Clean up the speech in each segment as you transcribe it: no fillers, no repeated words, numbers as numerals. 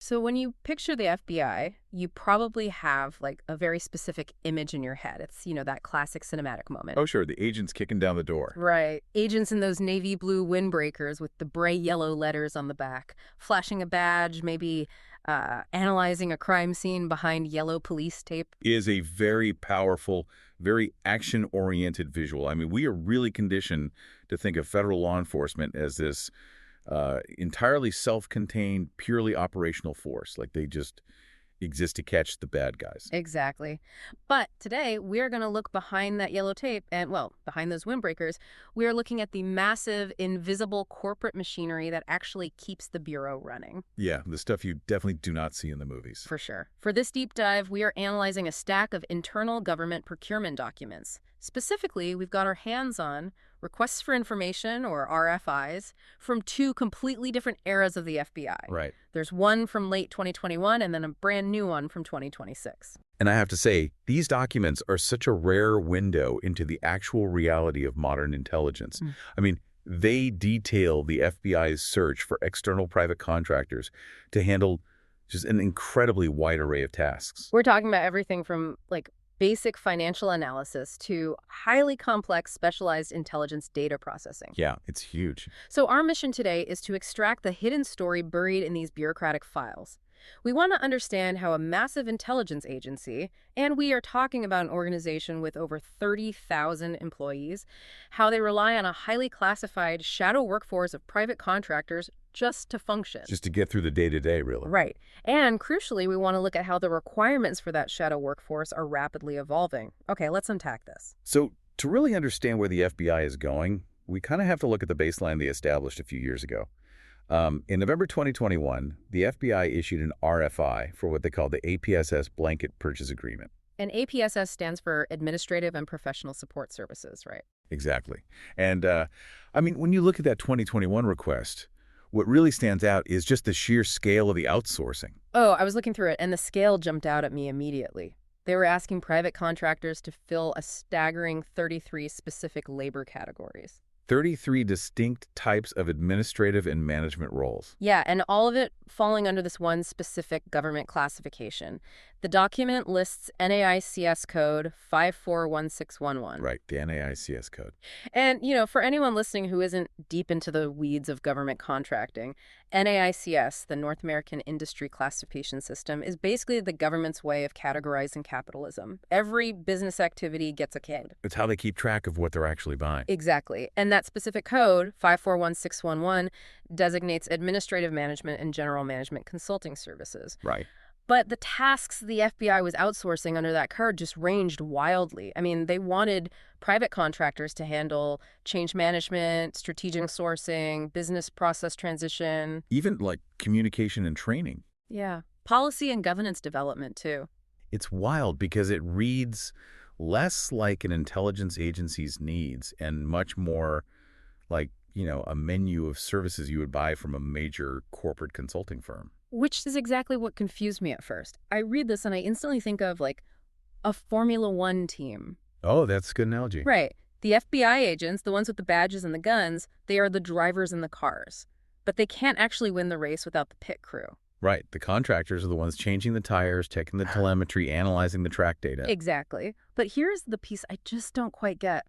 So when you picture the FBI, you probably have like a very specific image in your head. It's, that classic cinematic moment. Oh, sure, the agent's kicking down the door. Right. Agents in those navy blue windbreakers with the bright yellow letters on the back, flashing a badge, maybe analyzing a crime scene behind yellow police tape. Is a very powerful, very action-oriented visual. I mean, we are really conditioned to think of federal law enforcement as this entirely self-contained, purely operational force. Like they just exist to catch the bad guys. Exactly. But today, we're going to look behind that yellow tape and, well, behind those windbreakers. We are looking at the massive, invisible corporate machinery that actually keeps the Bureau running. Yeah, the stuff you definitely do not see in the movies. For sure. For this deep dive, we are analyzing a stack of internal government procurement documents. Specifically, we've got our hands on requests for information, or RFIs, from two completely different eras of the FBI. Right. There's one from late 2021 and then a brand new one from 2026. And I have to say, these documents are such a rare window into the actual reality of modern intelligence. I mean, they detail the FBI's search for external private contractors to handle just an incredibly wide array of tasks. We're talking about everything from, basic financial analysis to highly complex specialized intelligence data processing. Yeah, it's huge. So our mission today is to extract the hidden story buried in these bureaucratic files. We want to understand how a massive intelligence agency, and we are talking about an organization with over 30,000 employees, how they rely on a highly classified shadow workforce of private contractors just to function. Just to get through the day-to-day, really. Right. And crucially, we want to look at how the requirements for that shadow workforce are rapidly evolving. Okay, let's unpack this. So to really understand where the FBI is going, we kind of have to look at the baseline they established a few years ago. In November 2021, the FBI issued an RFI for what they call the APSS Blanket Purchase Agreement. And APSS stands for Administrative and Professional Support Services, right? Exactly. And, when you look at that 2021 request, what really stands out is just the sheer scale of the outsourcing. Oh, I was looking through it, and the scale jumped out at me immediately. They were asking private contractors to fill a staggering 33 specific labor categories. 33 distinct types of administrative and management roles. Yeah, and all of it falling under this one specific government classification. The document lists NAICS code 541611. Right, the NAICS code. And, for anyone listening who isn't deep into the weeds of government contracting, NAICS, the North American Industry Classification System, is basically the government's way of categorizing capitalism. Every business activity gets a code. It's how they keep track of what they're actually buying. Exactly. And that specific code, 541611, designates administrative management and general management consulting services. Right. But the tasks the FBI was outsourcing under that code just ranged wildly. I mean, they wanted private contractors to handle change management, strategic sourcing, business process transition. Even communication and training. Yeah. Policy and governance development, too. It's wild because it reads less like an intelligence agency's needs and much more like, a menu of services you would buy from a major corporate consulting firm. Which is exactly what confused me at first. I read this and I instantly think of, a Formula One team. Oh, that's a good analogy. Right. The FBI agents, the ones with the badges and the guns, they are the drivers in the cars. But they can't actually win the race without the pit crew. Right. The contractors are the ones changing the tires, checking the telemetry, analyzing the track data. Exactly. But here's the piece I just don't quite get.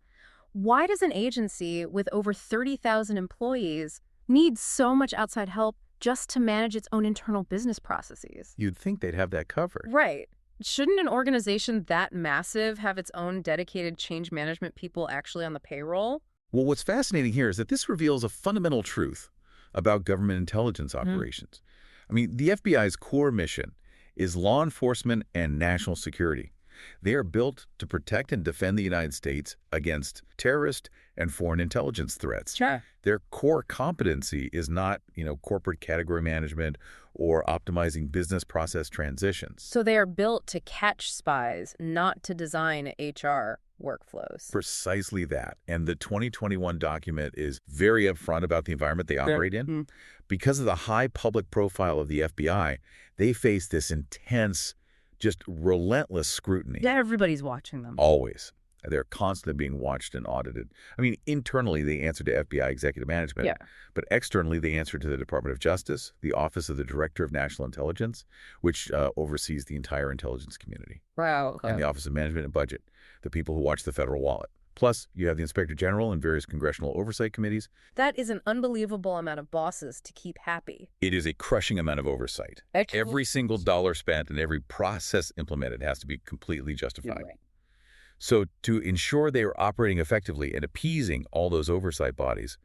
Why does an agency with over 30,000 employees need so much outside help just to manage its own internal business processes? You'd think they'd have that covered. Right. Shouldn't an organization that massive have its own dedicated change management people actually on the payroll? Well, what's fascinating here is that this reveals a fundamental truth about government intelligence operations. The FBI's core mission is law enforcement and national security. They are built to protect and defend the United States against terrorist and foreign intelligence threats. Sure. Their core competency is not, corporate category management or optimizing business process transitions. So they are built to catch spies, not to design HR workflows. Precisely that. And the 2021 document is very upfront about the environment they operate in. Because of the high public profile of the FBI, they face this intense, just relentless scrutiny. Yeah, everybody's watching them. Always. They're constantly being watched and audited. I mean, internally, they answer to FBI executive management, Yeah. but externally, they answer to the Department of Justice, the Office of the Director of National Intelligence, which oversees the entire intelligence community, Wow. and the Office of Management and Budget, the people who watch the federal wallet. Plus, you have the Inspector General and various congressional oversight committees. That is an unbelievable amount of bosses to keep happy. It is a crushing amount of oversight. Excellent. Every single dollar spent and every process implemented has to be completely justified. Right. So to ensure they are operating effectively and appeasing all those oversight bodies,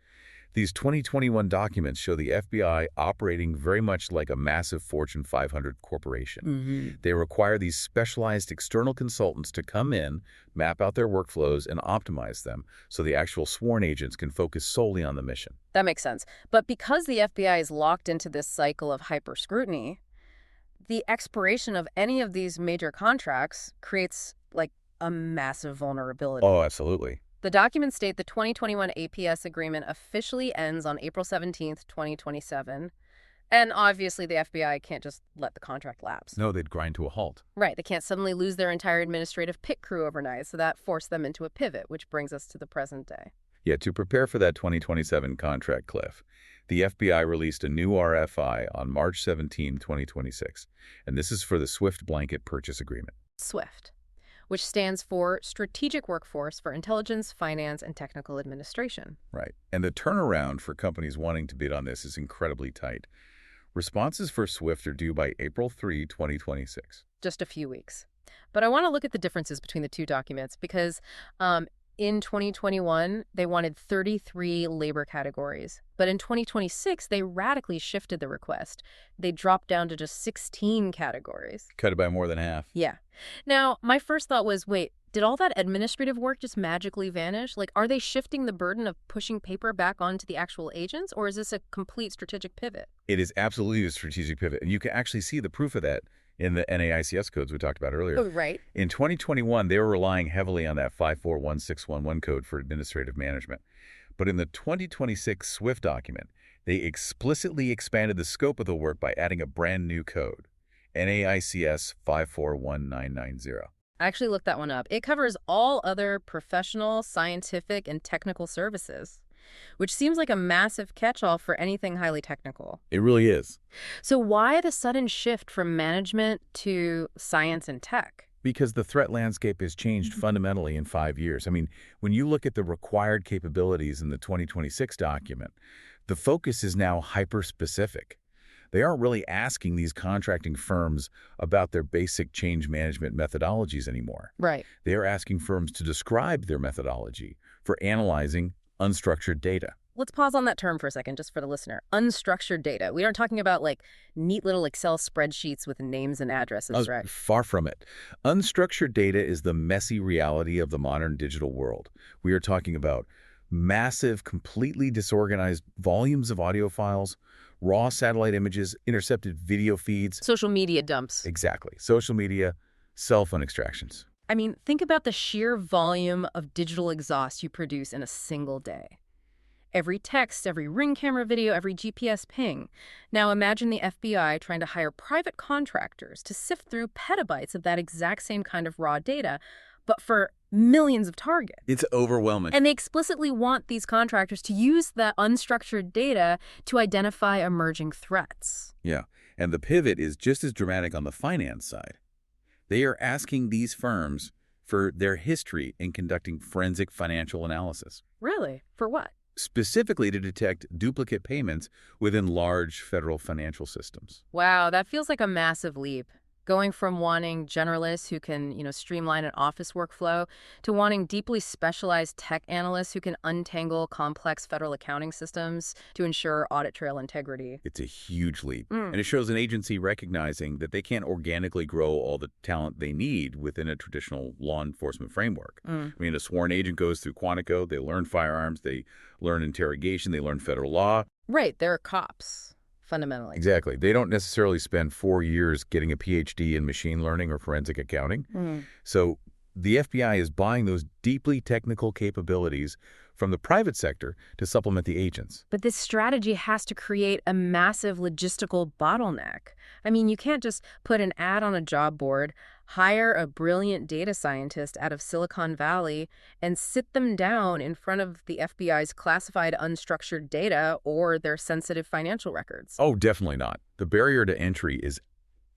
these 2021 documents show the FBI operating very much like a massive Fortune 500 corporation. They require these specialized external consultants to come in, map out their workflows, and optimize them so the actual sworn agents can focus solely on the mission. That makes sense. But because the FBI is locked into this cycle of hyper-scrutiny, the expiration of any of these major contracts creates, like, a massive vulnerability. Oh, absolutely. The documents state the 2021 APS agreement officially ends on April 17th, 2027. And obviously, the FBI can't just let the contract lapse. No, they'd grind to a halt. Right. They can't suddenly lose their entire administrative pit crew overnight, so that forced them into a pivot, which brings us to the present day. Yeah, to prepare for that 2027 contract cliff, the FBI released a new RFI on March 17, 2026. And this is for the SWIFT Blanket Purchase Agreement. SWIFT, which stands for Strategic Workforce for Intelligence, Finance, and Technical Administration. Right. And the turnaround for companies wanting to bid on this is incredibly tight. Responses for SWIFT are due by April 3, 2026. Just a few weeks. But I want to look at the differences between the two documents because in 2021, they wanted 33 labor categories. But in 2026, they radically shifted the request. They dropped down to just 16 categories. Cut it by more than half. Yeah. Now, my first thought was, wait, did all that administrative work just magically vanish? Like, are they shifting the burden of pushing paper back onto the actual agents, or is this a complete strategic pivot? It is absolutely a strategic pivot. And you can actually see the proof of that in the NAICS codes we talked about earlier. Oh, right. In 2021, they were relying heavily on that 541611 code for administrative management. But in the 2026 SWIFT document, they explicitly expanded the scope of the work by adding a brand new code, NAICS 541990. I actually looked that one up. It covers all other professional, scientific, and technical services, which seems like a massive catch-all for anything highly technical. It really is. So why the sudden shift from management to science and tech? Because the threat landscape has changed fundamentally in 5 years. I mean, when you look at the required capabilities in the 2026 document, the focus is now hyper-specific. They aren't really asking these contracting firms about their basic change management methodologies anymore. Right. They are asking firms to describe their methodology for analyzing unstructured data. Let's pause on that term for a second, just for the listener. Unstructured data. We aren't talking about, like, neat little Excel spreadsheets with names and addresses, right? Far from it. Unstructured data is the messy reality of the modern digital world. We are talking about massive, completely disorganized volumes of audio files, raw satellite images, intercepted video feeds. Social media dumps. Exactly. Social media, cell phone extractions. I mean, think about the sheer volume of digital exhaust you produce in a single day. Every text, every Ring camera video, every GPS ping. Now imagine the FBI trying to hire private contractors to sift through petabytes of that exact same kind of raw data, but for millions of targets. It's overwhelming. And they explicitly want these contractors to use that unstructured data to identify emerging threats. Yeah, and the pivot is just as dramatic on the finance side. They are asking these firms for their history in conducting forensic financial analysis. Really? For what? Specifically to detect duplicate payments within large federal financial systems. Wow, that feels like a massive leap. Going from wanting generalists who can, streamline an office workflow to wanting deeply specialized tech analysts who can untangle complex federal accounting systems to ensure audit trail integrity. It's a huge leap. And it shows an agency recognizing that they can't organically grow all the talent they need within a traditional law enforcement framework. I mean, a sworn agent goes through Quantico, they learn firearms, they learn interrogation, they learn federal law. Right, they're cops. Fundamentally. Exactly. They don't necessarily spend 4 years getting a PhD in machine learning or forensic accounting. So the FBI is buying those deeply technical capabilities from the private sector to supplement the agents. But this strategy has to create a massive logistical bottleneck. I mean, you can't just put an ad on a job board, hire a brilliant data scientist out of Silicon Valley and sit them down in front of the FBI's classified unstructured data or their sensitive financial records. Oh, definitely not. The barrier to entry is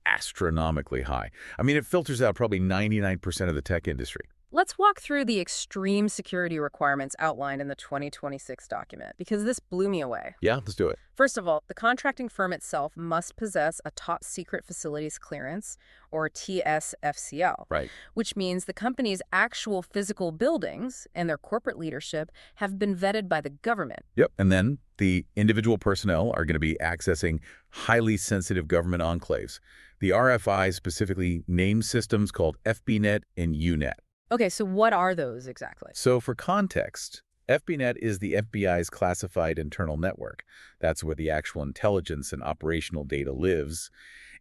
astronomically high. I mean, it filters out probably 99% of the tech industry. Let's walk through the extreme security requirements outlined in the 2026 document, because this blew me away. Yeah, let's do it. First of all, the contracting firm itself must possess a top secret facilities clearance, or TSFCL, Right. which means the company's actual physical buildings and their corporate leadership have been vetted by the government. Yep. And then the individual personnel are going to be accessing highly sensitive government enclaves. The RFI specifically names systems called FBNet and UNet. Okay, so what are those exactly? So for context, FBNet is the FBI's classified internal network. That's where the actual intelligence and operational data lives.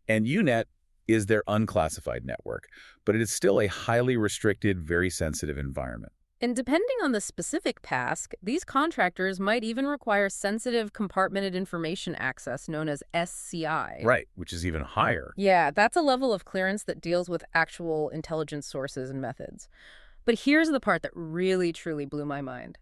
And UNet is their unclassified network, but it is still a highly restricted, very sensitive environment. And depending on the specific task, these contractors might even require sensitive compartmented information access known as SCI. Right, which is even higher. Yeah, that's a level of clearance that deals with actual intelligence sources and methods. But here's the part that really, truly blew my mind.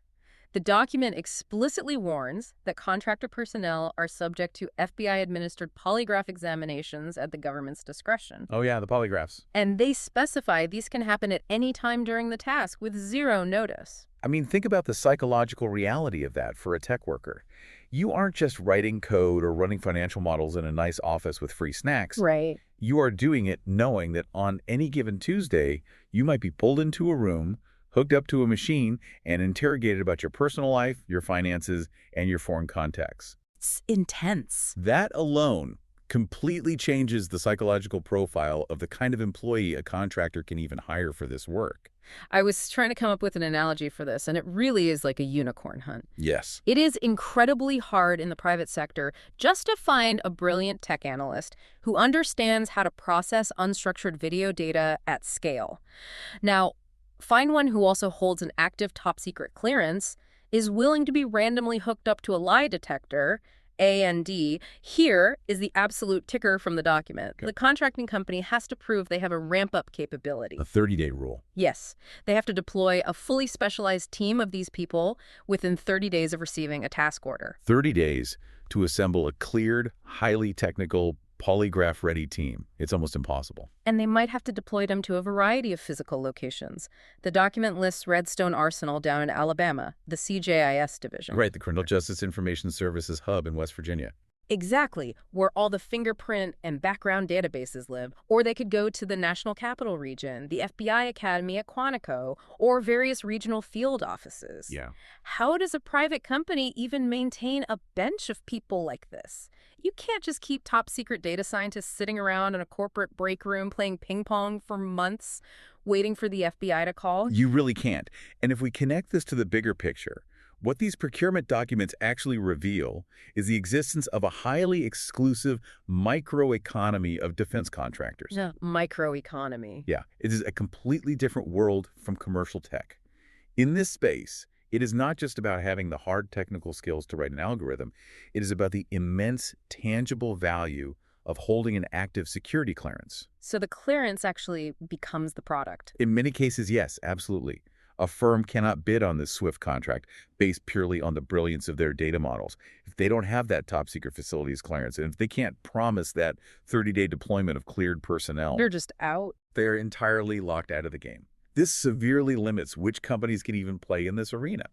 The document explicitly warns that contractor personnel are subject to FBI-administered polygraph examinations at the government's discretion. Oh yeah, the polygraphs. And they specify these can happen at any time during the task with zero notice. I mean, think about the psychological reality of that for a tech worker. You aren't just writing code or running financial models in a nice office with free snacks. Right. You are doing it knowing that on any given Tuesday, you might be pulled into a room, hooked up to a machine, and interrogated about your personal life, your finances, and your foreign contacts. It's intense. That alone completely changes the psychological profile of the kind of employee a contractor can even hire for this work. I was trying to come up with an analogy for this, and it really is like a unicorn hunt. Yes. It is incredibly hard in the private sector just to find a brilliant tech analyst who understands how to process unstructured video data at scale. Now, find one who also holds an active top-secret clearance, is willing to be randomly hooked up to a lie detector, A&D. Here is the absolute ticker from the document. Okay. The contracting company has to prove they have a ramp-up capability. A 30-day rule. Yes, they have to deploy a fully specialized team of these people within 30 days of receiving a task order. 30 days to assemble a cleared, highly technical, polygraph-ready team. It's almost impossible. And they might have to deploy them to a variety of physical locations. The document lists Redstone Arsenal down in Alabama, the CJIS division. Right, the Criminal Justice Information Services hub in West Virginia. Exactly, where all the fingerprint and background databases live. Or they could go to the National Capital Region, the FBI Academy at Quantico, or various regional field offices. Yeah. How does a private company even maintain a bench of people like this? You can't just keep top-secret data scientists sitting around in a corporate break room playing ping pong for months, waiting for the FBI to call. You really can't. And if we connect this to the bigger picture, what these procurement documents actually reveal is the existence of a highly exclusive microeconomy of defense contractors. Yeah, microeconomy. Yeah, it is a completely different world from commercial tech. In this space, it is not just about having the hard technical skills to write an algorithm. It is about the immense tangible value of holding an active security clearance. So the clearance actually becomes the product. In many cases, yes, absolutely. A firm cannot bid on this SWIFT contract based purely on the brilliance of their data models. If they don't have that top secret facilities clearance, and if they can't promise that 30-day deployment of cleared personnel, They're just out. they're entirely locked out of the game. This severely limits which companies can even play in this arena.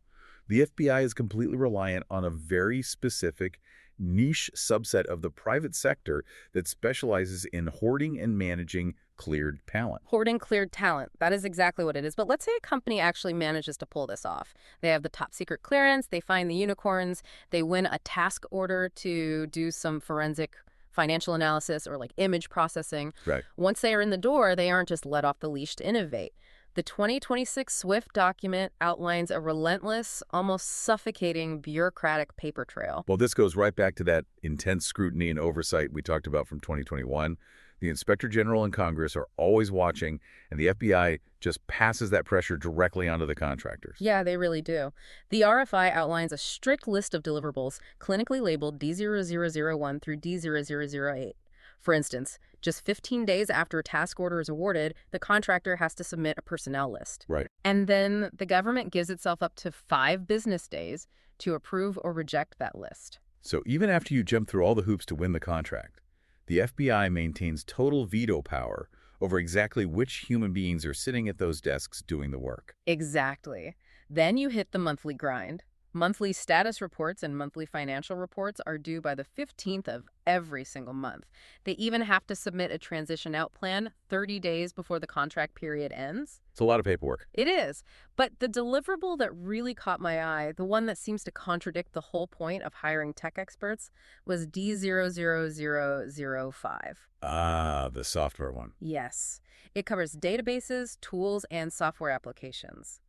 The FBI is completely reliant on a very specific niche subset of the private sector that specializes in hoarding and managing cleared talent. Hoarding cleared talent. That is exactly what it is. But let's say a company actually manages to pull this off. They have the top secret clearance, they find the unicorns, they win a task order to do some forensic financial analysis or like image processing. Right. Once they are in the door, they aren't just let off the leash to innovate. The 2026 SWIFT document outlines a relentless, almost suffocating bureaucratic paper trail. Well, this goes right back to that intense scrutiny and oversight we talked about from 2021. The Inspector General and Congress are always watching, and the FBI just passes that pressure directly onto the contractors. Yeah, they really do. The RFI outlines a strict list of deliverables, clinically labeled D0001 through D0008. For instance, just 15 days after a task order is awarded, the contractor has to submit a personnel list. Right. And then the government gives itself up to 5 business days to approve or reject that list. So even after you jump through all the hoops to win the contract, the FBI maintains total veto power over exactly which human beings are sitting at those desks doing the work. Exactly. Then you hit the monthly grind. Monthly status reports and monthly financial reports are due by the 15th of every single month. They even have to submit a transition out plan 30 days before the contract period ends. It's a lot of paperwork. It is. But the deliverable that really caught my eye, the one that seems to contradict the whole point of hiring tech experts, was D00005. Ah, the software one. Yes. It covers databases, tools, and software applications.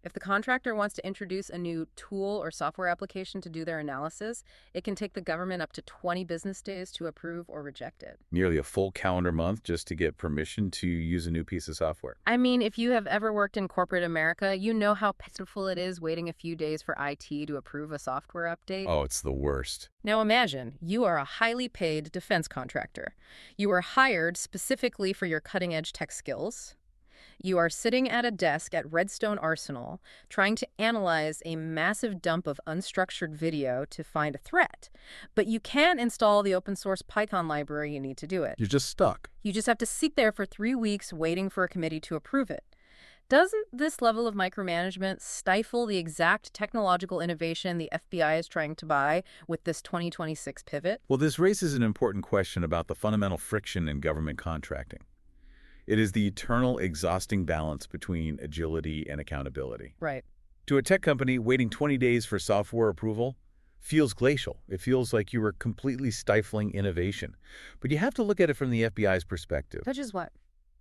If the contractor wants to introduce a new tool or software application to do their analysis, it can take the government up to 20 business days to approve or reject it. Nearly a full calendar month just to get permission to use a new piece of software. I mean, if you have ever worked in corporate America, you know how pitiful it is waiting a few days for IT to approve a software update. Oh, it's the worst. Now imagine, you are a highly paid defense contractor. You are hired specifically for your cutting-edge tech skills. You are sitting at a desk at Redstone Arsenal trying to analyze a massive dump of unstructured video to find a threat. But you can't install the open source Python library you need to do it. You're just stuck. You just have to sit there for 3 weeks waiting for a committee to approve it. Doesn't this level of micromanagement stifle the exact technological innovation the FBI is trying to buy with this 2026 pivot? Well, this raises an important question about the fundamental friction in government contracting. It is the eternal, exhausting balance between agility and accountability. Right. To a tech company, waiting 20 days for software approval feels glacial. It feels like you were completely stifling innovation. But you have to look at it from the FBI's perspective. Which is what?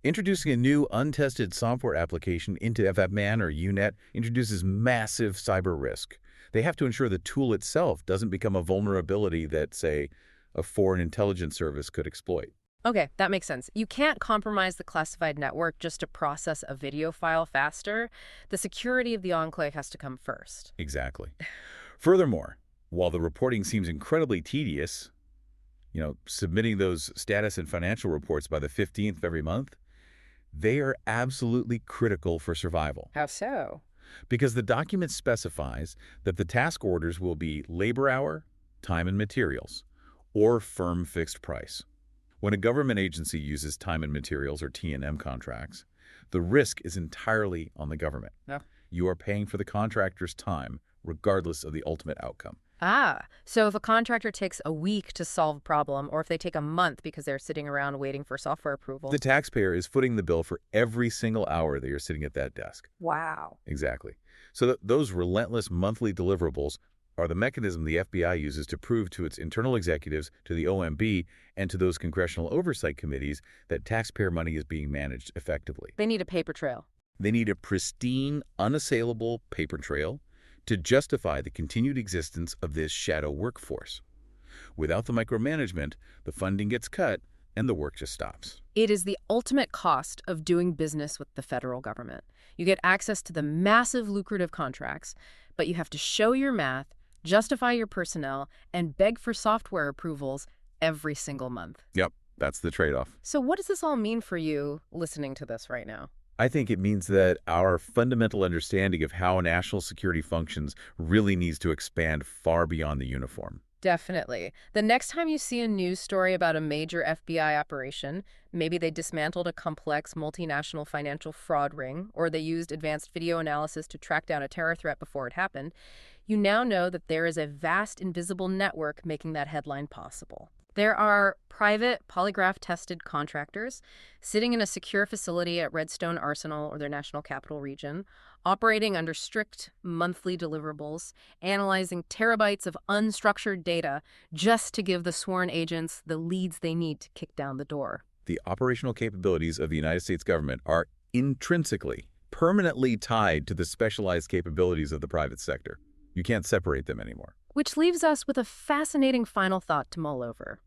Introducing a new, untested software application into FFman or UNet introduces massive cyber risk. They have to ensure the tool itself doesn't become a vulnerability that, say, a foreign intelligence service could exploit. Okay, that makes sense. You can't compromise the classified network just to process a video file faster. The security of the enclave has to come first. Exactly. Furthermore, while the reporting seems incredibly tedious, submitting those status and financial reports by the 15th of every month, they are absolutely critical for survival. How so? Because the document specifies that the task orders will be labor hour, time and materials, or firm fixed price. When a government agency uses time and materials or T&M contracts, the risk is entirely on the government. Yeah. You are paying for the contractor's time, regardless of the ultimate outcome. So if a contractor takes a week to solve a problem, or if they take a month because they're sitting around waiting for software approval. The taxpayer is footing the bill for every single hour that you're sitting at that desk. Wow. Exactly. So those relentless monthly deliverables are the mechanism the FBI uses to prove to its internal executives, to the OMB, and to those congressional oversight committees that taxpayer money is being managed effectively. They need a paper trail. They need a pristine, unassailable paper trail to justify the continued existence of this shadow workforce. Without the micromanagement, the funding gets cut and the work just stops. It is the ultimate cost of doing business with the federal government. You get access to the massive lucrative contracts, but you have to show your math, justify your personnel, and beg for software approvals every single month. Yep, that's the trade-off. So what does this all mean for you listening to this right now? I think it means that our fundamental understanding of how national security functions really needs to expand far beyond the uniform. Definitely. The next time you see a news story about a major FBI operation, maybe they dismantled a complex multinational financial fraud ring, or they used advanced video analysis to track down a terror threat before it happened, you now know that there is a vast invisible network making that headline possible. There are private, polygraph-tested contractors sitting in a secure facility at Redstone Arsenal or their national capital region, operating under strict monthly deliverables, analyzing terabytes of unstructured data just to give the sworn agents the leads they need to kick down the door. The operational capabilities of the United States government are intrinsically, permanently tied to the specialized capabilities of the private sector. You can't separate them anymore. Which leaves us with a fascinating final thought to mull over.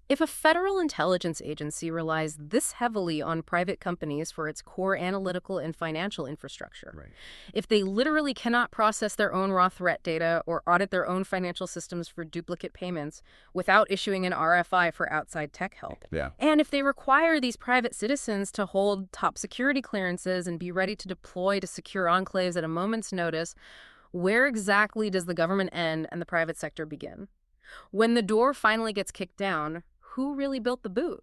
If a federal intelligence agency relies this heavily on private companies for its core analytical and financial infrastructure, Right. if they literally cannot process their own raw threat data or audit their own financial systems for duplicate payments without issuing an RFI for outside tech help, Yeah. and if they require these private citizens to hold top security clearances and be ready to deploy to secure enclaves at a moment's notice, where exactly does the government end and the private sector begin? When the door finally gets kicked down, who really built the boot?